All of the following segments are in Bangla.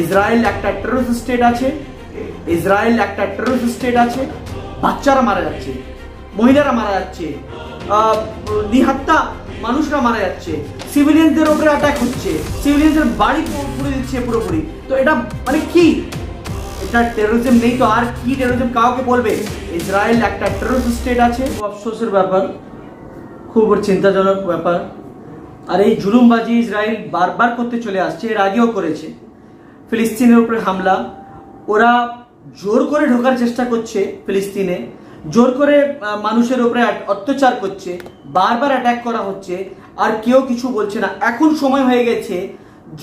ইসরায়েল একটা টেররিস্ট স্টেট আছে, ইসরায়েল একটা টেররিস্ট স্টেট আছে। বাচ্চারা মারা যাচ্ছে, মহিলারা মারা যাচ্ছে, নিহত মানুষরা মারা যাচ্ছে, সিভিলিয়ানদের উপরে অ্যাটাক হচ্ছে, সিভিলিয়ানদের বাড়ি পুড়ে দিচ্ছে পুরোপুরি। তো এটা মানে কি? এটা টেরোরিজম নেই তো আর কি টেরোরিজম কাউকে বলবে? ইসরায়েল একটা টেররিস্ট স্টেট আছে। আফসোসের ব্যাপার, খুব চিন্তাজনক ব্যাপার। আর এই জুলুমবাজি ইসরায়েল বারবার করতে চলে আসছে, এর আগেও করেছে। ফিলিস্তিনের উপরে হামলা, ওরা জোর করে ঢোকার চেষ্টা করছে ফিলিস্তিনে, জোর করে মানুষের উপরে অত্যাচার করছে, বারবার অ্যাটাক করা হচ্ছে, আর কেউ কিছু বলছে না। এখন সময় হয়ে গেছে,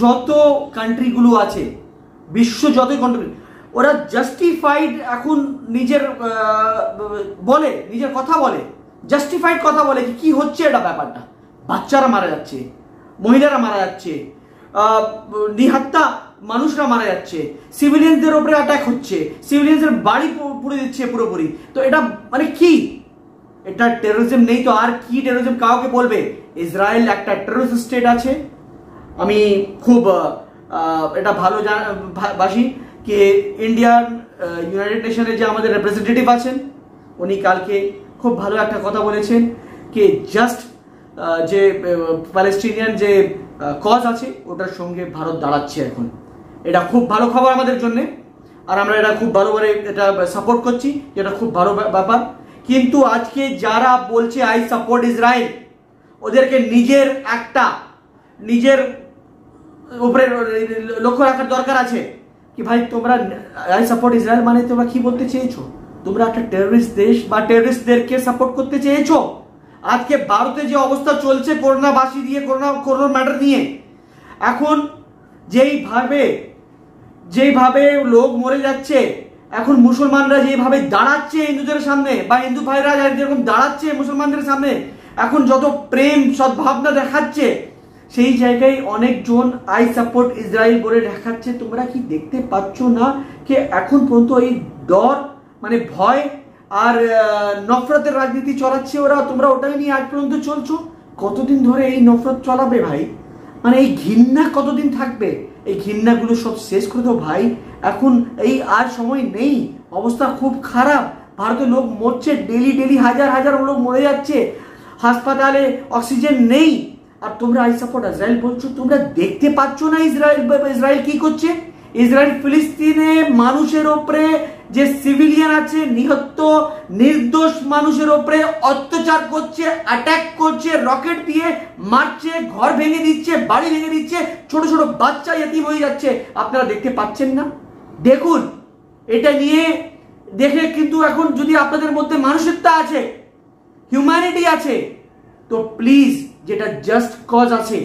যত কান্ট্রিগুলো আছে, বিশ্ব যত কান্ট্রি, ওরা জাস্টিফাইড এখন নিজের বলে, নিজের কথা বলে, জাস্টিফাইড কথা বলে কি হচ্ছে এটা ব্যাপারটা। বাচ্চারা মারা যাচ্ছে, মহিলারা মারা যাচ্ছে, নিহত মানুষরা মারা যাচ্ছে, সিভিলিয়ানদের উপরে অ্যাটাক হচ্ছে, সিভিলিয়ানদের বাড়ি পুড়ে দিচ্ছে পুরোপুরি। তো এটা মানে কি? এটা টেরোরিজম নেই তো আর কি টেরোরিজম কাউকে বলবে? ইসরায়েল একটা টেররিস্ট স্টেট আছে। আমি খুব এটা ভালো বাসি कि इंडियान यूनाइटेड नेशने जो हमारे रिप्रेजेंटेटिव आছেন উনি কালকে খুব ভালো একটা কথা বলেছেন कि জাস্ট যে প্যালেস্টিনিয়ান যে কজ আছে ওটার সঙ্গে ভারত দাঁড়াচ্ছে এখন। এটা খুব ভালো খবর আমাদের জন্য, আর আমরা এটা খুব ভালোভাবে এটা সাপোর্ট করছি, এটা খুব ভালো ব্যাপার। কিন্তু আজকে যারা বলছে আই সাপোর্ট ইসরায়েল, ওদেরকে নিজের একটা নিজের উপরে লক্ষ্য রাখার দরকার আছে कि भाई তোমরা আই সাপোর্ট ইসরায়েল মানে তোমরা কি বলতে চেয়েছো? তোমরা একটা টেররিস্ট দেশ বা টেররিস্টদেরকে সাপোর্ট করতে চেয়েছো? আজকে ভারতে যে অবস্থা চলছে করোনা বাসী দিয়ে, করোনা ম্যাটার নিয়ে, এখন যেইভাবে লোক মরে যাচ্ছে, এখন মুসলমানরা যেভাবে দাঁড়াচ্ছে হিন্দুদের সামনে, বা হিন্দু ভাইরা যেরকম দাঁড়াচ্ছে মুসলমানদের সামনে, এখন যত প্রেম সদ্ভাবনা দেখাচ্ছে, সেই জায়গায় অনেকজন আই সাপোর্ট ইসরায়েল বলে দেখাচ্ছে। তোমরা কি দেখতে পাচ্ছ না যে এখন পর্যন্ত এই ডর মানে ভয় আর নফরতের রাজনীতি চলাচ্ছে ওরা? তোমরা ওটাই নিয়ে আজ পর্যন্ত চলছো। কতদিন ধরে এই নফরত চলাবে ভাই? মানে এই ঘৃণা কতদিন থাকবে? এই ঘৃণাগুলো সব শেষ করে দাও ভাই। এখন এই আর সময় নেই, অবস্থা খুব খারাপ। ভারতে লোক মরছে, ডেলি হাজার হাজার লোক মরে যাচ্ছে, হাসপাতালে অক্সিজেন নেই, আর তোমরা আই সাপোর্ট ইসরায়েল বলছো। তোমরা দেখতে পাচ্ছ না ইসরায়েল কি করছে? ইসরায়েল ফিলিস্তিনে মানুষের উপরে যে সিভিলিয়ান আছে, নিহত নির্দোষ মানুষের উপরে অত্যাচার করছে, অ্যাটাক করছে, রকেট দিয়ে মারছে, ঘর ভেঙে দিচ্ছে, বাড়ি ভেঙে দিচ্ছে, ছোট ছোট বাচ্চা ইতিম হয়ে যাচ্ছে। আপনারা দেখতে পাচ্ছেন না? দেখুন, এটা নিয়ে দেখে কিন্তু এখন যদি আপনাদের মধ্যে মানুষত্ব আছে, হিউম্যানিটি আছে, তো প্লিজ যেটা জাস্ট কজ আছে,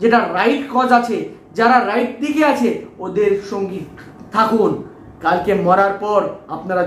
যেটা রাইট কজ আছে, যারা রাইট দিকে আছে ওদের সঙ্গে থাকুন। কালকে মরার পর আপনারা